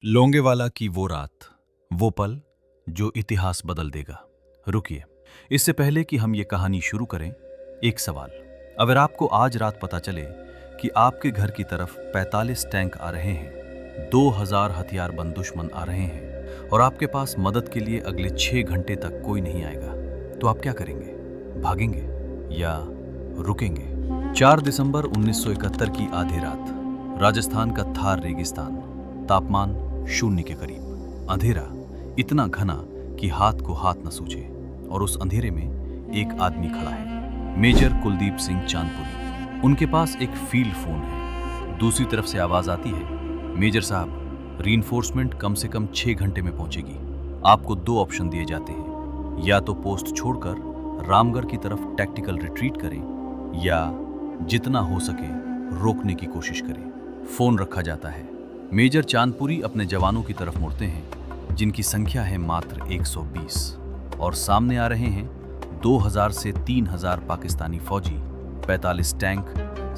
लोंगेवाला की वो रात, वो पल जो इतिहास बदल देगा। रुकिए, इससे पहले कि हम ये कहानी शुरू करें, एक सवाल। अगर आपको आज रात पता चले कि आपके घर की तरफ 45 टैंक आ रहे हैं, 2000 हथियारबंद दुश्मन आ रहे हैं और आपके पास मदद के लिए अगले 6 घंटे तक कोई नहीं आएगा, तो आप क्या करेंगे? भागेंगे या रुकेंगे? 4 दिसंबर 1971 की आधी रात, राजस्थान का थार रेगिस्तान, तापमान 0 के करीब, अंधेरा इतना घना कि हाथ को हाथ न सूझे, और उस अंधेरे में एक आदमी खड़ा है, मेजर कुलदीप सिंह चांदपुरी। उनके पास एक फील्ड फोन है। दूसरी तरफ से आवाज आती है, मेजर साहब, रीइंफोर्समेंट कम से कम 6 घंटे में पहुंचेगी। आपको 2 ऑप्शन दिए जाते हैं, या तो पोस्ट छोड़कर रामगढ़ की तरफ टैक्टिकल रिट्रीट करें, या जितना हो सके रोकने की कोशिश करें। फोन रखा जाता है। मेजर चांदपुरी अपने जवानों की तरफ मुड़ते हैं, जिनकी संख्या है मात्र 120, और सामने आ रहे हैं 2000 से 3000 पाकिस्तानी फौजी, 45 टैंक,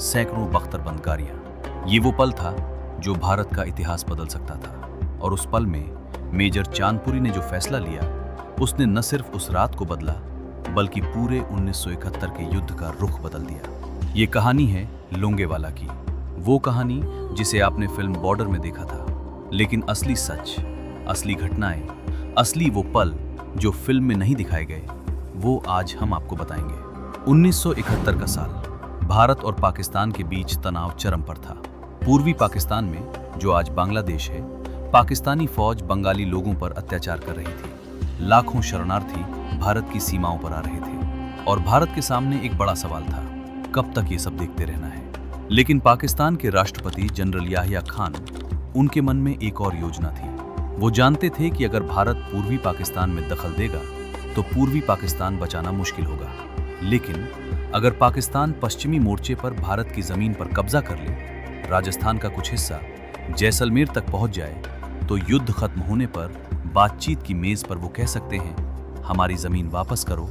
सैकड़ों बख्तरबंद गाड़ियां। ये वो पल था जो भारत का इतिहास बदल सकता था, और उस पल में मेजर चांदपुरी ने जो फैसला लिया, उसने न सिर्फ उस रात को बदला, बल्कि पूरे 1971 के युद्ध का रुख बदल दिया। ये कहानी है लोंगेवाला की, वो कहानी जिसे आपने फिल्म बॉर्डर में देखा था, लेकिन असली सच, असली घटनाएं, असली वो पल जो फिल्म में नहीं दिखाए गए, वो आज हम आपको बताएंगे। 1971 का साल, भारत और पाकिस्तान के बीच तनाव चरम पर था। पूर्वी पाकिस्तान में, जो आज बांग्लादेश है, पाकिस्तानी फौज बंगाली लोगों पर अत्याचार कर रही थी। लाखों शरणार्थी भारत की सीमाओं पर आ रहे थे, और भारत के सामने एक बड़ा सवाल था, कब तक ये सब देखते रहना है। लेकिन पाकिस्तान के राष्ट्रपति जनरल याहिया खान, उनके मन में एक और योजना थी। वो जानते थे कि अगर भारत पूर्वी पाकिस्तान में दखल देगा तो पूर्वी पाकिस्तान बचाना मुश्किल होगा, लेकिन अगर पाकिस्तान पश्चिमी मोर्चे पर भारत की जमीन पर कब्जा कर ले, राजस्थान का कुछ हिस्सा जैसलमेर तक पहुंच जाए, तो युद्ध खत्म होने पर बातचीत की मेज पर वो कह सकते हैं, हमारी जमीन वापस करो,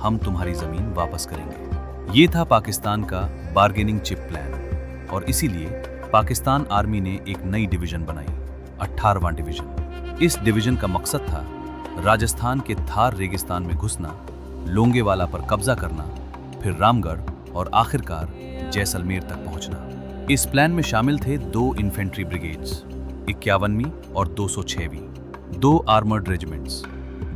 हम तुम्हारी जमीन वापस करेंगे। ये था पाकिस्तान का बार्गेनिंग चिप प्लान, और इसीलिए पाकिस्तान आर्मी ने एक नई डिवीजन बनाई, 18वां डिवीजन। इस डिवीजन का मकसद था राजस्थान के थार रेगिस्तान में घुसना, लोंगेवाला पर कब्जा करना, फिर रामगढ़ और आखिरकार जैसलमेर तक पहुंचना। इस प्लान में शामिल थे 2 इन्फेंट्री ब्रिगेड्स, 51वीं और 206वीं, 2 आर्मर्ड रेजिमेंट्स,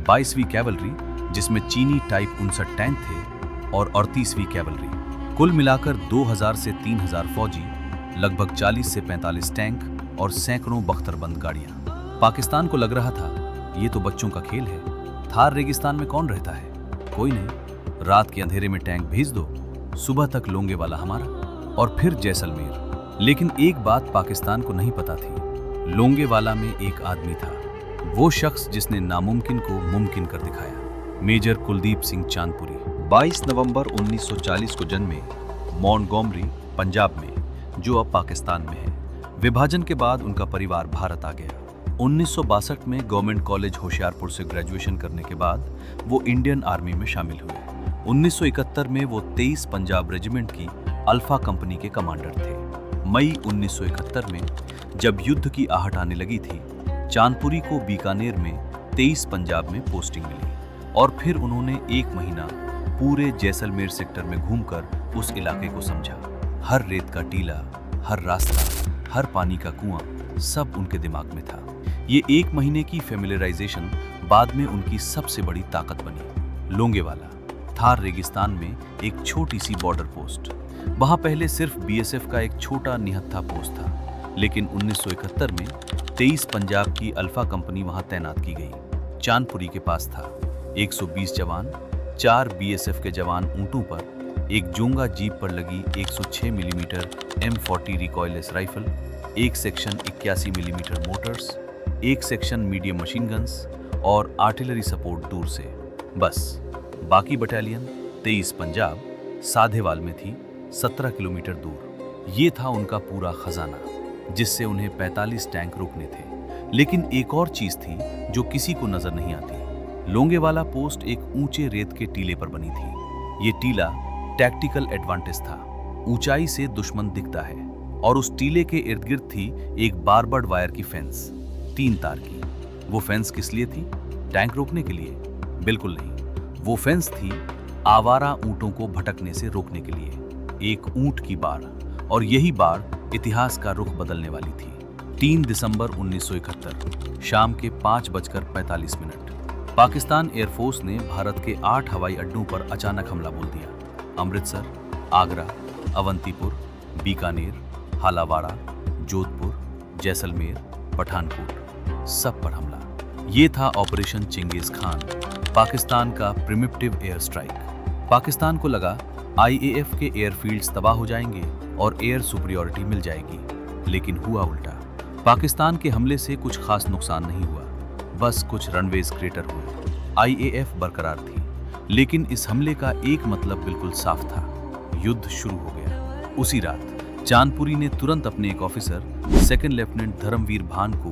22वीं कैवलरी जिसमें चीनी टाइप 59 टैंक थे, और 38वीं कैवलरी। कुल मिलाकर 2000 से 3000 फौजी, लगभग 40 से 45 टैंक और सैकड़ों बख्तरबंद गाड़ियां। पाकिस्तान को लग रहा था, ये तो बच्चों का खेल है, थार रेगिस्तान में कौन रहता है, कोई नहीं, रात के अंधेरे में टैंक भेज दो, सुबह तक लोंगेवाला हमारा, और फिर जैसलमेर। लेकिन एक बात पाकिस्तान को नहीं पता थी, लोंगेवाला में एक आदमी था, वो शख्स जिसने नामुमकिन को मुमकिन कर दिखाया, मेजर कुलदीप सिंह चांदपुरी। 22 नवंबर 1940 को जन्मे, मॉन्टगोमरी, पंजाब में, जो अब पाकिस्तान में है। विभाजन के बाद उनका परिवार भारत आ गया। 1962 में गवर्नमेंट कॉलेज होशियारपुर से ग्रेजुएशन करने के बाद वो इंडियन आर्मी में शामिल हुए। 1971 में वो 23 पंजाब रेजिमेंट की अल्फा कंपनी के कमांडर थे। मई 1971 में जब युद्ध की आहट आने लगी थी, चांदपुरी को बीकानेर में 23 पंजाब में पोस्टिंग मिली, और फिर उन्होंने 1 महीना पूरे जैसलमेर सेक्टर में घूमकर उस इलाके को समझा। हर रेत का टीला, हर रास्ता, हर पानी का कुआं, सब उनके दिमाग में था। ये 1 महीने की फेमिलियराइजेशन बाद में उनकी सबसे बड़ी ताकत बनी। लोंगेवाला, थार रेगिस्तान में एक छोटी सी बॉर्डर पोस्ट। वहां पहले सिर्फ बीएसएफ का एक छोटा निहत्था पोस्ट था, लेकिन 1971 में 23 पंजाब की अल्फा कंपनी वहां तैनात की गई। चांदपुरी के पास था 120 जवान, 4 बीएसएफ के जवान ऊंटों पर, एक जोंगा जीप पर लगी 106 मिलीमीटर M40 रिकॉयलेस राइफल, एक सेक्शन 81 मिलीमीटर मोटर्स, एक सेक्शन मीडियम मशीन गन्स और आर्टिलरी सपोर्ट दूर से। बस बाकी बटालियन 23 पंजाब साधेवाल में थी, 17 किलोमीटर दूर। ये था उनका पूरा खजाना, जिससे उन्हें 45 टैंक रोकने थे। लेकिन एक और चीज थी जो किसी को नजर नहीं आती। लोंगेवाला पोस्ट एक ऊंचे रेत के टीले पर बनी थी। ये टीला टैक्टिकल एडवांटेज था, ऊंचाई से दुश्मन दिखता है, और उस टीले के इर्द गिर्द थी एक बारबर्ड वायर की फेंस। 3 तार की। वो फेंस किस लिए थी? टैंक रोकने के लिए? बिल्कुल नहीं। वो फेंस थी आवारा ऊंटों को भटकने से रोकने के लिए। एक ऊंट की बाढ़, और यही बाढ़ इतिहास का रुख बदलने वाली थी। 3 दिसंबर 1971 शाम के 5:45 पाकिस्तान एयरफोर्स ने भारत के 8 हवाई अड्डों पर अचानक हमला बोल दिया। अमृतसर, आगरा, अवंतीपुर, बीकानेर, हालावाड़ा, जोधपुर, जैसलमेर, पठानकोट, सब पर हमला। ये था ऑपरेशन चेंगिस खान, पाकिस्तान का प्रिमिटिव एयर स्ट्राइक। पाकिस्तान को लगा आईएएफ के एयरफील्ड्स तबाह हो जाएंगे और एयर सुपीरियॉरिटी मिल जाएगी, लेकिन हुआ उल्टा। पाकिस्तान के हमले से कुछ खास नुकसान नहीं हुआ, बस कुछ रनवेज क्रेटर हुए। आईएएफ बरकरार थी, लेकिन इस हमले का एक मतलब बिल्कुल साफ था, युद्ध शुरू हो गया। उसी रात चांदपुरी ने तुरंत अपने एक ऑफिसर सेकंड लेफ्टिनेंट धर्मवीर भान को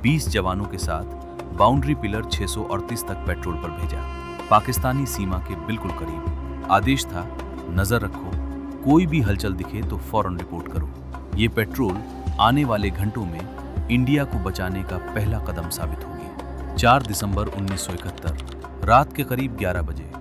20 जवानों के साथ बाउंड्री पिलर 638 तक पेट्रोल पर भेजा, पाकिस्तानी सीमा के बिल्कुल करीब। आदेश था, नजर रखो, कोई भी हलचल दिखे तो फौरन रिपोर्ट करो। ये पेट्रोल आने वाले घंटों में इंडिया को बचाने का पहला कदम साबित होगी। 4 दिसंबर 1971 रात के करीब 11 बजे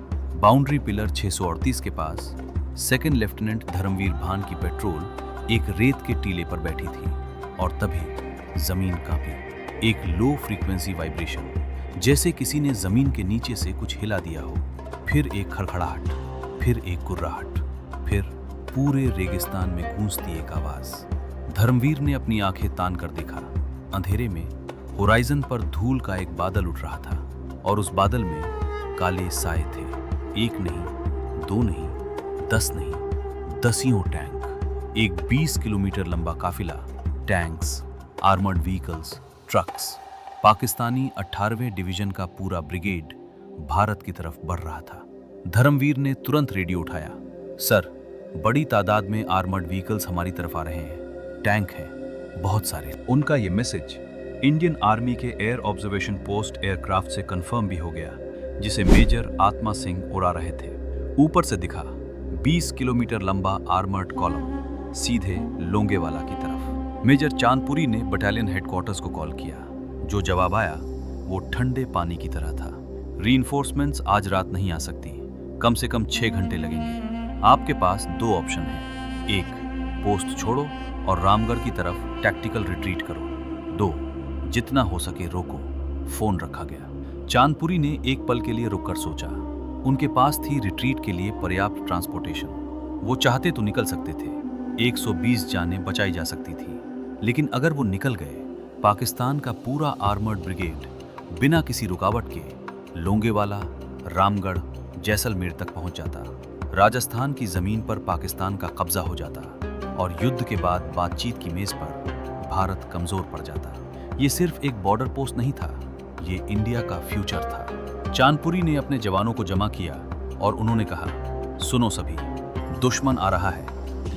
बाउंड्री पिलर 638 के पास सेकंड लेफ्टिनेंट धर्मवीर भान की पेट्रोल एक रेत के टीले पर बैठी थी, और तभी जमीन कांपी। एक लो फ्रीक्वेंसी वाइब्रेशन, जैसे किसी ने जमीन के नीचे से कुछ हिला दिया हो। फिर एक खड़खड़ाहट, फिर एक गुर्राहट, फिर पूरे रेगिस्तान में गूंजती एक आवाज। धर्मवीर ने अपनी आंखें तान कर देखा। अंधेरे में होराइजन पर धूल का एक बादल उठ रहा था, और उस बादल में काले साए थे। 1 नहीं, 2 नहीं, 10 नहीं, दसियों टैंक। एक 20 किलोमीटर लंबा काफिला, tanks, armoured vehicles, trucks. Pakistani 18वें डिवीजन का पूरा ब्रिगेड भारत की तरफ बढ़ रहा था। धर्मवीर ने तुरंत रेडियो उठाया। सर, बड़ी तादाद में आर्मर्ड व्हीकल्स हमारी तरफ आ रहे हैं, टैंक हैं, बहुत सारे। उनका ये मैसेज इंडियन आर्मी के एयर ऑब्जर्वेशन पोस्ट एयरक्राफ्ट से कंफर्म भी हो गया, जिसे मेजर आत्मा सिंह उड़ा रहे थे। ऊपर से दिखा 20 किलोमीटर लंबा आर्मर्ड कॉलम सीधे लोंगेवाला की तरफ। मेजर चांदपुरी ने बटालियन हेडक्वार्टर्स को कॉल किया। जो जवाब आया वो ठंडे पानी की तरह था। रीइंफोर्समेंट्स आज रात नहीं आ सकती, कम से कम 6 घंटे लगेंगे। आपके पास 2 ऑप्शन हैं, 1 पोस्ट छोड़ो और रामगढ़ की तरफ टैक्टिकल रिट्रीट करो, 2 जितना हो सके रोको। फोन रखा गया। चांदपुरी ने एक पल के लिए रुककर सोचा। उनके पास थी रिट्रीट के लिए पर्याप्त ट्रांसपोर्टेशन। वो चाहते तो निकल सकते थे, 120 जानें बचाई जा सकती थी, लेकिन अगर वो निकल गए, पाकिस्तान का पूरा आर्मर्ड ब्रिगेड बिना किसी रुकावट के लोंगेवाला, रामगढ़, जैसलमेर तक पहुंच जाता। राजस्थान की जमीन पर पाकिस्तान का कब्जा हो जाता, और युद्ध के बाद बातचीत की मेज पर भारत कमजोर पड़ जाता। ये सिर्फ एक बॉर्डर पोस्ट नहीं था, ये इंडिया का फ्यूचर था। चांदपुरी ने अपने जवानों को जमा किया और उन्होंने कहा, सुनो सभी, दुश्मन आ रहा है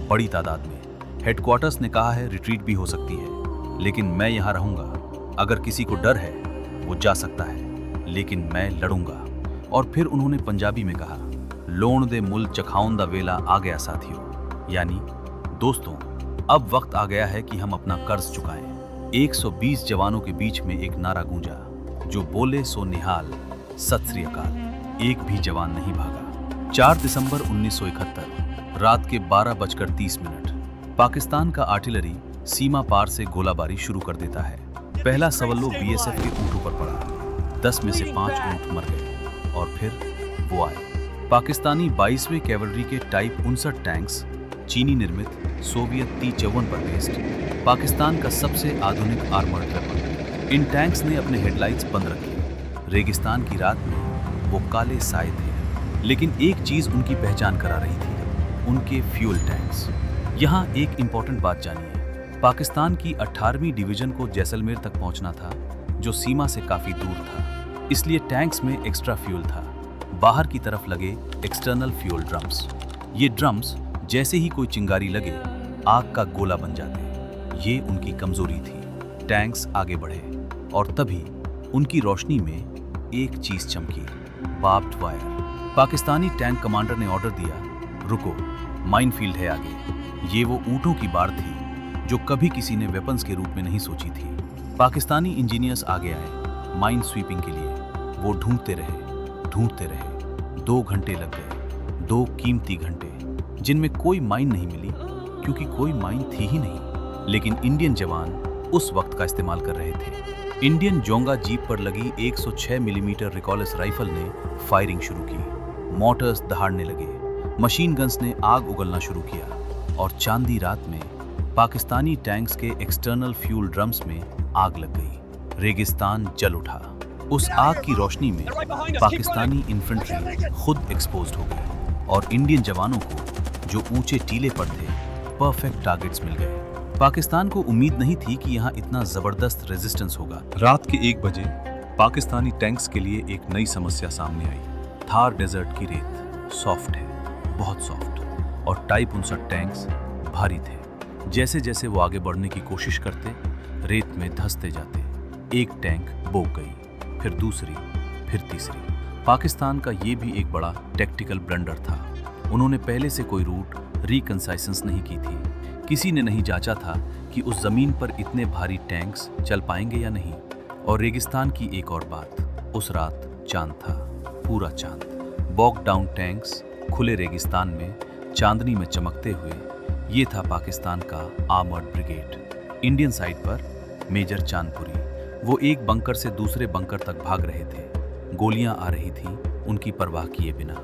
बड़ी तादाद में। हेडक्वार्टर्स ने कहा है रिट्रीट भी हो सकती है, लेकिन मैं यहाँ रहूंगा। अगर किसी को डर है वो जा सकता है, लेकिन मैं लड़ूंगा। और फिर उन्होंने पंजाबी में कहा, लोण दे मुल चखाउन दा वेला आ गया साथियों, यानी दोस्तों, अब वक्त आ गया है कि हम अपना कर्ज चुकाएं। 120 जवानों के बीच में एक नारा गूंजा, जो बोले सो निहाल, सत श्री अकाल। एक भी जवान नहीं भागा। 4 दिसंबर 1971 रात के 12:30 पाकिस्तान का आर्टिलरी सीमा पार से गोलाबारी शुरू कर देता है। पहला सवल्लो बीएसएफ के ऊंटों पर पड़ा। 10 में से 5 ऊंट मर गए। और फिर वो आए, पाकिस्तानी 22वें कैवलरी के टाइप 59 टैंक्स, चीनी निर्मित सोवियत T-54 पर बेस्ड, पाकिस्तान का सबसे आधुनिक आर्मर्ड वेपन। इन टैंक्स ने अपने हेडलाइट्स बंद रखे। रेगिस्तान की रात में वो काले साए थे, लेकिन एक चीज उनकी पहचान करा रही थी, उनके फ्यूल टैंक्स। यहाँ एक इंपॉर्टेंट बात जानिए, पाकिस्तान की 18वीं डिवीजन को जैसलमेर तक पहुंचना था, जो सीमा से काफी दूर था। इसलिए टैंक्स में एक्स्ट्रा फ्यूल था। बाहर की तरफ लगे एक्सटर्नल फ्यूल ड्रम्स। ये ड्रम्स जैसे ही कोई चिंगारी लगे, आग का गोला बन जाते। ये उनकी कमजोरी थी। टैंक्स आगे बढ़े, और तभी उनकी रोशनी में एक चीज चमकी, barbed wire. Pakistani tank commander ने ऑर्डर दिया, रुको, माइनफील्ड है आगे। ये वो ऊंटों की बाढ़ थी जो कभी किसी ने वेपन्स के रूप में नहीं सोची थी। पाकिस्तानी इंजीनियर्स आगे आए माइन स्वीपिंग के लिए। वो ढूंढते रहे। 2 घंटे लग गए, 2 कीमती घंटे, जिनमें कोई माइन नहीं मिली, क्योंकि कोई माइन थी ही नहीं। लेकिन इंडियन जवान उस वक्त का इस्तेमाल कर रहे थे। इंडियन जोंगा जीप पर लगी 106 मिलीमीटर रिकॉललेस राइफल ने फायरिंग शुरू की। मोटर्स दहाड़ने लगे, मशीन गन्स ने आग उगलना शुरू किया, और चांदी रात में पाकिस्तानी टैंक्स के एक्सटर्नल फ्यूल ड्रम्स में आग लग गई। रेगिस्तान जल उठा। उस आग की रोशनी में पाकिस्तानी इन्फेंट्री खुद एक्सपोज्ड हो गई, और इंडियन जवानों को जो ऊंचे टीले पर थे परफेक्ट टारगेट्स मिल गए। पाकिस्तान को उम्मीद नहीं थी कि यहाँ इतना जबरदस्त रेजिस्टेंस होगा। रात के 1 बजे पाकिस्तानी टैंक्स के लिए एक नई समस्या सामने आई। थार डेजर्ट की रेत सॉफ्ट है, बहुत सॉफ्ट, और टाइप 59 टैंक्स भारी थे। जैसे जैसे वो आगे बढ़ने की कोशिश करते, रेत में धंसते जाते। एक टैंक बोग गई, फिर दूसरी, फिर तीसरी। पाकिस्तान का ये भी एक बड़ा टैक्टिकल ब्लंडर था। उन्होंने पहले से कोई रूट रिकंसाइसेंस नहीं की थी। किसी ने नहीं जांचा था कि उस जमीन पर इतने भारी टैंक्स चल पाएंगे या नहीं। और रेगिस्तान की एक और बात, उस रात चांद था, पूरा चांद। बॉग डाउन टैंक्स खुले रेगिस्तान में चांदनी में चमकते हुए। ये था पाकिस्तान का आर्मर्ड ब्रिगेड। इंडियन साइड पर मेजर चांदपुरी, वो एक बंकर से दूसरे बंकर तक भाग रहे थे। गोलियां आ रही थीं उनकी परवाह किए बिना।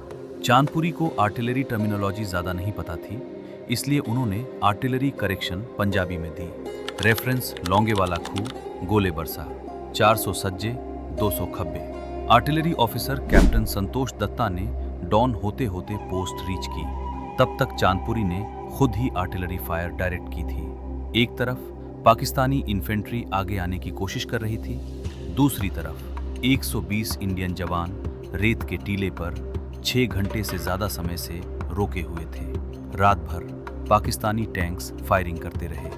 चांदपुरी को आर्टिलरी टर्मिनोलॉजी ज़्यादा नहीं पता थी, इसलिए उन्होंने आर्टिलरी करेक्शन पंजाबी में दी। रेफरेंस लौंगे वाला खूह, गोले बरसा, 400 सज्जे, 200 खब्बे। आर्टिलरी ऑफिसर कैप्टन संतोष दत्ता ने डॉन होते होते पोस्ट रीच की। तब तक चांदपुरी ने खुद ही आर्टिलरी फायर डायरेक्ट की थी। एक तरफ पाकिस्तानी इन्फेंट्री आगे आने की कोशिश कर रही थी, दूसरी तरफ 120 इंडियन जवान रेत के टीले पर 6 घंटे से ज्यादा समय से रोके हुए थे। रात भर पाकिस्तानी टैंक्स फायरिंग करते रहे,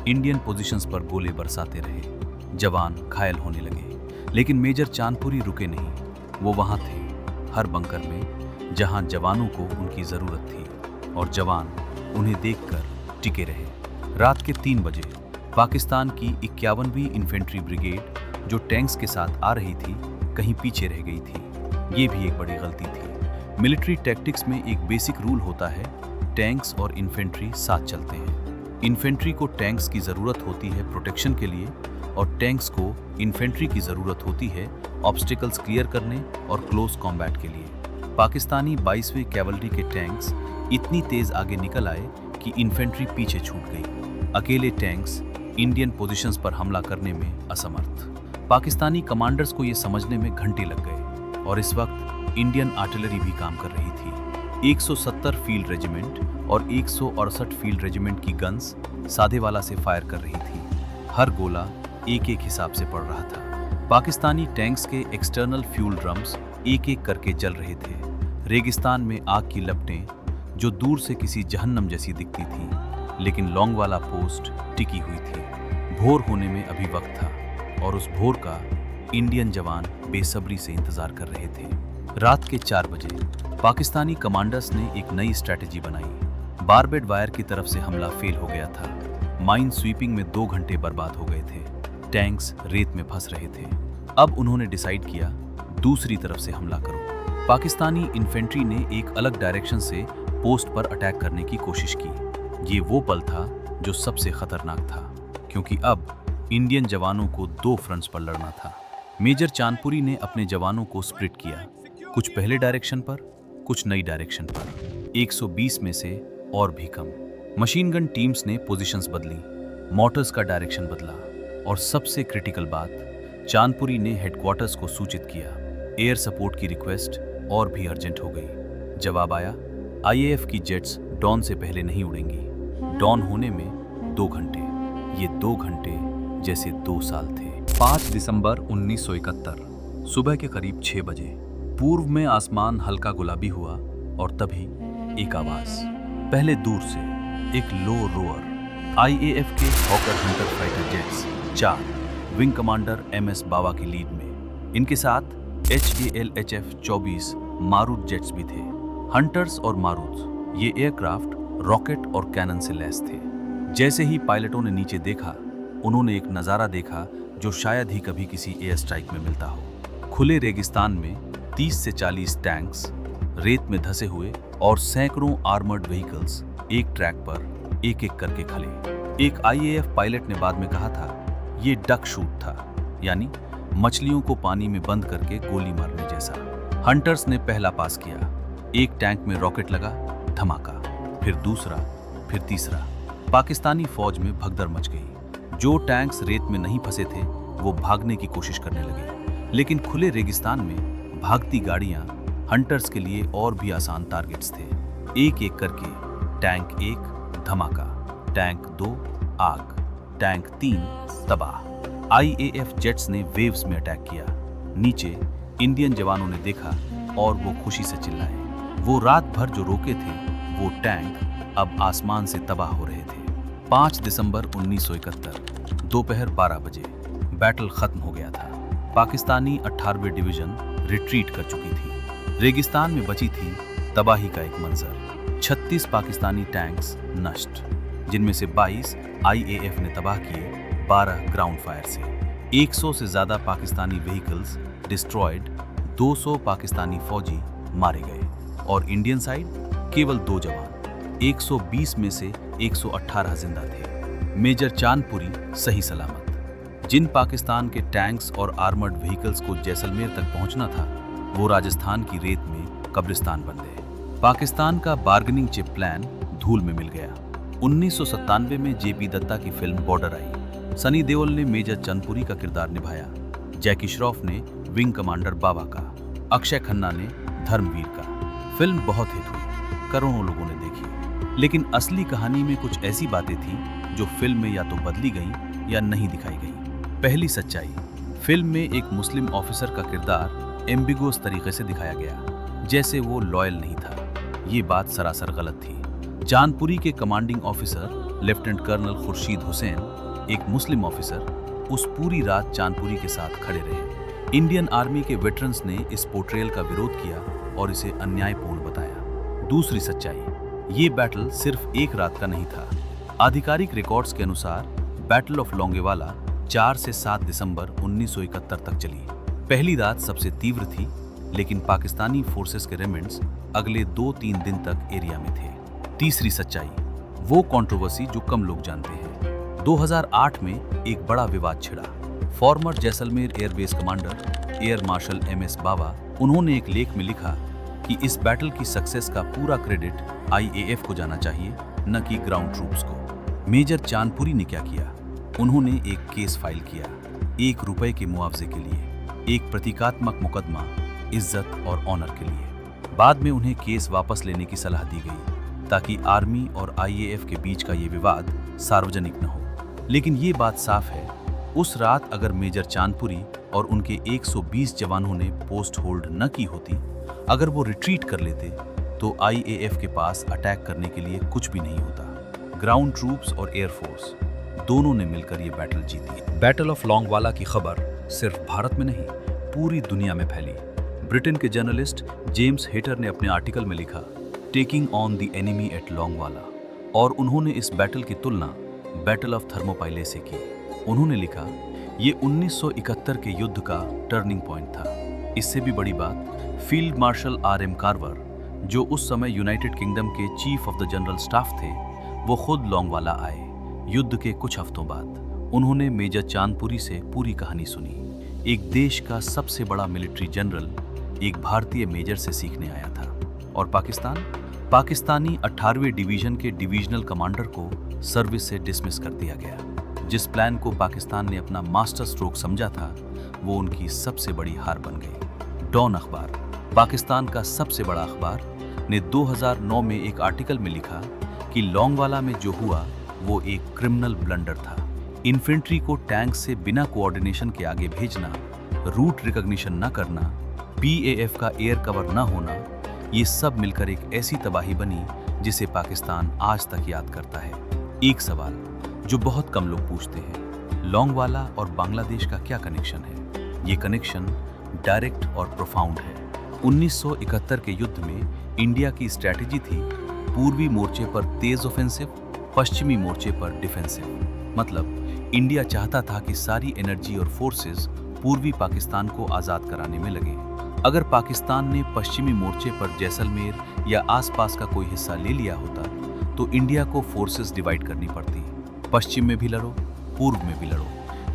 इंडियन पोजीशंस पर गोले बरसाते रहे। जवान घायल होने लगे, लेकिन मेजर चांदपुरी रुके नहीं। वो वहां थे, हर बंकर में, जहां जवानों को उनकी जरूरत थी, और जवान उन्हें देखकर टिके रहे। रात के 3 बजे पाकिस्तान की 51वीं इन्फेंट्री ब्रिगेड, जो टैंक्स के साथ आ रही थी, कहीं पीछे रह गई थी। ये भी एक बड़ी गलती थी। मिलिट्री टैक्टिक्स में एक बेसिक रूल होता है, टैंक्स और इन्फेंट्री साथ चलते हैं। इन्फेंट्री को टैंक्स की ज़रूरत होती है प्रोटेक्शन के लिए, और टैंक्स को इन्फेंट्री की ज़रूरत होती है ऑब्स्टिकल्स क्लियर करने और क्लोज कॉम्बैट के लिए। पाकिस्तानी 22वें कैवलरी के टैंक्स इतनी तेज आगे निकल आए कि इन्फेंट्री पीछे छूट गई। अकेले टैंक्स इंडियन पोजीशंस पर हमला करने में असमर्थ। पाकिस्तानी कमांडर्स को यह समझने में घंटे लग गए, और इस वक्त इंडियन आर्टिलरी भी काम कर रही थी। 170 फील्ड रेजिमेंट और 168 फील्ड रेजिमेंट की गन्स साधेवाला से फायर कर रही थी। हर गोला एक एक हिसाब से पड़ रहा था। पाकिस्तानी टैंक्स के एक्सटर्नल फ्यूल ड्रम्स एक एक करके जल रहे थे। रेगिस्तान में आग की लपटें जो दूर से किसी जहन्नम जैसी दिखती थी, लेकिन लौंग वाला पोस्ट टिकी हुई थी। भोर होने में अभी वक्त था, और उस भोर का इंडियन जवान बेसब्री से इंतजार कर रहे थे। रात के 4 बजे पाकिस्तानी कमांडर्स ने एक नई स्ट्रैटेजी बनाई। बारबेड वायर की तरफ से हमला फेल हो गया था। माइन स्वीपिंग में 2 घंटे बर्बाद हो गए थे। टैंक्स रेत में फंस रहे थे। अब उन्होंने डिसाइड किया, दूसरी तरफ से हमला करो। पाकिस्तानी इन्फेंट्री ने एक अलग डायरेक्शन से पोस्ट पर अटैक करने की कोशिश की। ये वो पल था जो सबसे खतरनाक था, क्योंकि अब इंडियन जवानों को 2 फ्रंट्स पर लड़ना था। मेजर चांदपुरी ने अपने जवानों को स्प्लिट किया, कुछ पहले डायरेक्शन पर, कुछ नई डायरेक्शन पर। 120 में से और भी कम। मशीन गन टीम्स ने पोजीशंस बदली, मोटर्स का डायरेक्शन बदला, और सबसे क्रिटिकल बात, चांदपुरी ने हेडक्वार्टर्स को सूचित किया। एयर सपोर्ट की रिक्वेस्ट और भी अर्जेंट हो गई। जवाब आया, आईएएफ की जेट्स डॉन से पहले नहीं उड़ेंगी। डॉन होने में 2 घंटे। ये 2 घंटे जैसे 2 साल थे। 5 दिसंबर 1971 सुबह के करीब 6 बजे पूर्व में आसमान हल्का गुलाबी हुआ, और तभी एक आवाज, पहले दूर से, एक लो रोअर। आईएएफ के Hawker Hunter fighter jets 4, wing commander MS Bawa की लीड में। इनके साथ HALHF 24 मारूत जेट्स भी थे। हंटर्स और मारूत, ये एयरक्राफ्ट रॉकेट और कैनन से लैस थे। जैसे ही पायलटों ने नीचे देखा, उन्होंने एक नज़ारा देखा जो शायद ही कभी किसी एयर स्ट्राइक में मिलता हो। खुले रेगिस्तान में 30 से 40 टैंक्स रेत में धंसे हुए और सैकड़ों आर्मर्ड व्हीकल्स एक ट्रैक पर एक एक करके खड़े। एक आईएएफ पायलट ने बाद में कहा था, ये डक शूट था, यानी मछलियों को पानी में बंद करके गोली मारने जैसा। हंटर्स ने पहला पास किया, एक टैंक में रॉकेट लगा, धमाका, फिर दूसरा, फिर तीसरा। पाकिस्तानी फौज में भगदड़ मच गई। जो टैंक्स रेत में नहीं फंसे थे वो भागने की कोशिश करने लगे, लेकिन खुले रेगिस्तान में भागती गाड़ियां हंटर्स के लिए और भी आसान टारगेट्स थे। एक एक करके टैंक 1 धमाका, टैंक 2 आग, टैंक 3 तबाह। आईएएफ जेट्स ने वेव्स में अटैक किया। नीचे इंडियन जवानों ने देखा और वो खुशी से चिल्लाए। वो रात भर जो रोके थे वो टैंक अब आसमान से तबाह हो रहे थे। 5 दिसंबर 1971 दोपहर 12 बजे बैटल खत्म हो गया था। पाकिस्तानी 18वीं डिवीजन रिट्रीट कर चुकी थी। रेगिस्तान में बची थी तबाही का एक मंजर। 36 पाकिस्तानी टैंक्स नष्ट, जिनमें से 22 आईएएफ ने तबाह किए, 12 ग्राउंड फायर से। 100 से ज्यादा पाकिस्तानी व्हीकल्स डिस्ट्रॉयड, 200 पाकिस्तानी फौजी मारे गए और इंडियन साइड केवल 2 जवान, 120 में से 118 जिंदा थे। मेजर चांदपुरी सही सलामत। जिन पाकिस्तान के टैंक्स और आर्मर्ड व्हीकल्स को जैसलमेर तक पहुंचना था वो राजस्थान की रेत में कब्रिस्तान बन गए। पाकिस्तान का बार्गेनिंग चिप प्लान धूल में मिल गया। 1997 में जेपी दत्ता की फिल्म बॉर्डर आई। सनी देओल ने मेजर चंदपुरी का किरदार निभाया, जैकी श्रॉफ ने विंग कमांडर बाबा का, अक्षय खन्ना ने धर्मवीर का। फिल्म बहुत हिट हुई, करोड़ों लोगों ने देखी, लेकिन असली कहानी में कुछ ऐसी बातें थी जो फिल्म में या तो बदली गई या नहीं दिखाई गई। पहली सच्चाई, फिल्म में एक मुस्लिम ऑफिसर का किरदार एम्बिगुअस तरीके से दिखाया गया, जैसे वो लॉयल नहीं था। ये बात सरासर गलत थी। चांदपुरी के commanding officer lieutenant colonel Khurshid Hussain, एक मुस्लिम ऑफिसर, उस पूरी रात चांदपुरी के साथ खड़े रहे। इंडियन आर्मी के वेटरन्स ने इस पोर्ट्रेयल का विरोध किया और इसे अन्यायपूर्ण बताया। दूसरी सच्चाई, ये बैटल सिर्फ एक रात का नहीं था। आधिकारिक रिकॉर्ड्स के अनुसार बैटल ऑफ लोंगेवाला 4 से 7 दिसंबर 1971 तक चली। पहली रात सबसे तीव्र थी, लेकिन पाकिस्तानी फोर्सेस के रेजिमेंट्स अगले 2-3 दिन तक एरिया में थे। तीसरी सच्चाई, वो कंट्रोवर्सी जो कम लोग जानते हैं। 2008 में एक बड़ा विवाद छिड़ा। Former Jaisalmer airbase commander air marshal MS Bawa, उन्होंने एक लेख में लिखा कि इस बैटल की सक्सेस का पूरा क्रेडिट आईएएफ को जाना चाहिए, न कि ग्राउंड ट्रूप्स को। मेजर चांदपुरी ने क्या किया? उन्होंने एक केस फाइल किया, ₹1 के मुआवजे के लिए, एक प्रतीकात्मक मुकदमा इज्जत और ऑनर के लिए। बाद में उन्हें केस वापस लेने की सलाह दी गई ताकि आर्मी और आईएएफ के बीच का ये विवाद सार्वजनिक न हो। लेकिन ये बात साफ है, उस रात अगर मेजर चांदपुरी और उनके 120 जवानों ने पोस्ट होल्ड न की होती, अगर वो रिट्रीट कर लेते, तो आईएएफ के पास अटैक करने के लिए कुछ भी नहीं होता। ग्राउंड ट्रूप्स और एयरफोर्स दोनों ने मिलकर ये बैटल जीती। बैटल ऑफ लोंगवाला की खबर सिर्फ भारत में नहीं, पूरी दुनिया में फैली। ब्रिटेन के जर्नलिस्ट जेम्स हेटर ने अपने आर्टिकल में लिखा, taking on the enemy at Longewala, और उन्होंने इस बैटल की तुलना बैटल ऑफ थर्मोपाइले से की। उन्होंने लिखा, ये 1971 के युद्ध का टर्निंग पॉइंट था। इससे भी बड़ी बात, फील्ड मार्शल RM कार्वर, जो उस समय यूनाइटेड किंगडम के chief of the general staff थे, वो खुद लोंगवाला आए। युद्ध के कुछ हफ्तों बाद उन्होंने मेजर चांदपुरी से पूरी कहानी सुनी। एक देश का सबसे बड़ा मिलिट्री जनरल एक भारतीय मेजर से सीखने आया था। और पाकिस्तानी 18वीं डिवीजन के डिविजनल कमांडर को सर्विस से डिसमिस कर दिया गया। जिस प्लान को पाकिस्तान ने अपना मास्टर स्ट्रोक समझा था, वो उनकी सबसे बड़ी हार बन गई। डॉन अखबार, पाकिस्तान का सबसे बड़ा अखबार, ने 2009 में एक आर्टिकल में लिखा कि लोंगवाला में जो हुआ वो एक क्रिमिनल ब्लंडर था। इन्फेंट्री को टैंक से बिना कोऑर्डिनेशन के आगे भेजना, रूट रिकॉग्निशन न करना, बीएएफ का एयर कवर न होना, ये सब मिलकर एक ऐसी तबाही बनी जिसे पाकिस्तान आज तक याद करता है। एक सवाल जो बहुत कम लोग पूछते हैं, लोंगवाला और बांग्लादेश का क्या कनेक्शन है? ये कनेक्शन डायरेक्ट और प्रोफाउंड है। 1971 के युद्ध में इंडिया की स्ट्रैटेजी थी पूर्वी मोर्चे पर तेज ऑफेंसिव, पश्चिमी मोर्चे पर डिफेंसिव। मतलब इंडिया चाहता था कि सारी एनर्जी और फोर्सेस पूर्वी पाकिस्तान को आज़ाद कराने में लगे। अगर पाकिस्तान ने पश्चिमी मोर्चे पर जैसलमेर या आसपास का कोई हिस्सा ले लिया होता तो इंडिया को फोर्सेस डिवाइड करनी पड़ती। पश्चिम में भी लड़ो, पूर्व में भी लड़ो।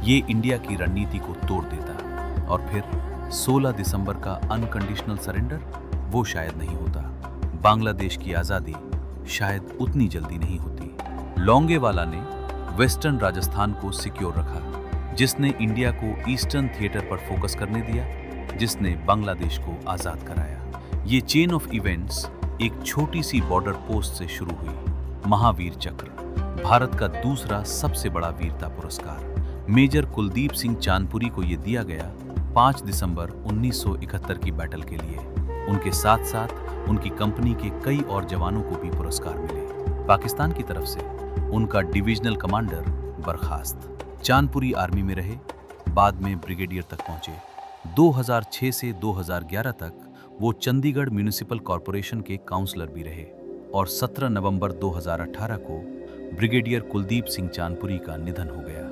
ये इंडिया की रणनीति को तोड़ देता और फिर 16 दिसंबर का अनकंडीशनल सरेंडर वो शायद नहीं होता। बांग्लादेश की आज़ादी शायद उतनी जल्दी नहीं होती। लोंगेवाला ने वेस्टर्न राजस्थान को सिक्योर रखा, जिसने इंडिया को ईस्टर्न थिएटर पर फोकस करने दिया, जिसने बांग्लादेश को आज़ाद कराया। ये चेन ऑफ इवेंट्स एक छोटी सी बॉर्डर पोस्ट से शुरू हुई। महावीर चक्र, भारत का दूसरा सबसे बड़ा वीरता पुरस्कार, मेजर कुलदीप सिंह चांदपुरी को ये दिया गया 5 दिसंबर 1971 की बैटल के लिए। उनके साथ साथ उनकी कंपनी के कई और जवानों को भी पुरस्कार मिले। पाकिस्तान की तरफ से उनका डिविजनल कमांडर बर्खास्त। चांदपुरी आर्मी में रहे, बाद में ब्रिगेडियर तक पहुंचे। 2006 से 2011 तक वो चंडीगढ़ म्यूनिसिपल कॉरपोरेशन के काउंसलर भी रहे और 17 नवंबर 2018 को ब्रिगेडियर कुलदीप सिंह चांदपुरी का निधन हो गया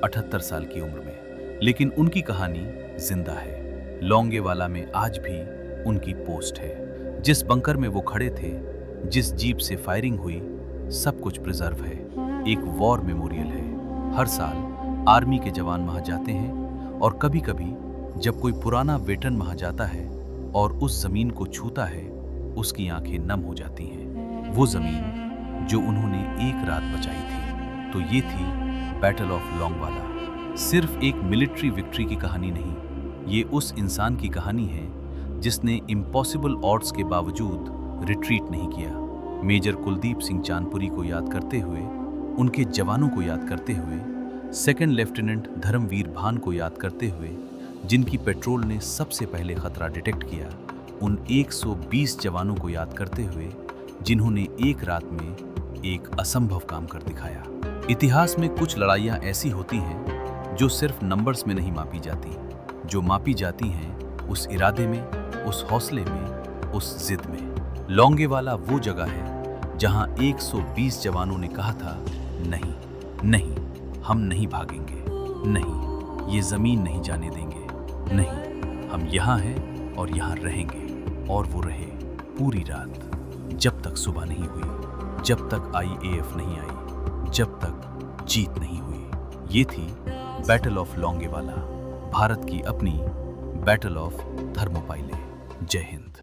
78 साल की उम्र में। लेकिन उनकी कहानी जिंदा है। लोंगेवाला में आज भी उनकी पोस्ट है। जिस बंकर में वो खड़े थे, जिस जीप से फायरिंग हुई, सब कुछ प्रिजर्व है। एक वॉर मेमोरियल है। हर साल आर्मी के जवान वहां जाते हैं और कभी कभी जब कोई पुराना वेटरन वहां जाता है और उस जमीन को छूता है, उसकी आंखें नम हो जाती हैं। वो जमीन जो उन्होंने एक रात बचाई थी। तो ये थी बैटल ऑफ लोंगवाला। सिर्फ एक मिलिट्री विक्ट्री की कहानी नहीं, ये उस इंसान की कहानी है जिसने इम्पॉसिबल ऑड्स के बावजूद रिट्रीट नहीं किया। मेजर कुलदीप सिंह चांदपुरी को याद करते हुए, उनके जवानों को याद करते हुए, सेकंड लेफ्टिनेंट धर्मवीर भान को याद करते हुए, जिनकी पेट्रोल ने सबसे पहले खतरा डिटेक्ट किया, उन 120 जवानों को याद करते हुए जिन्होंने एक रात में एक असंभव काम कर दिखाया। इतिहास में कुछ लड़ाइयाँ ऐसी होती हैं जो सिर्फ नंबर्स में नहीं मापी जाती, जो मापी जाती हैं उस इरादे में, उस हौसले में, उस जिद में। लोंगेवाला वो जगह है जहां 120 जवानों ने कहा था, नहीं नहीं, हम नहीं भागेंगे, नहीं, ये जमीन नहीं जाने देंगे, नहीं, हम यहाँ हैं और यहाँ रहेंगे। और वो रहे पूरी रात, जब तक सुबह नहीं हुई, जब तक IAF नहीं आई, जब तक जीत नहीं हुई। ये थी बैटल ऑफ लोंगेवाला, भारत की अपनी बैटल ऑफ थर्मोपाइले। जय हिंद।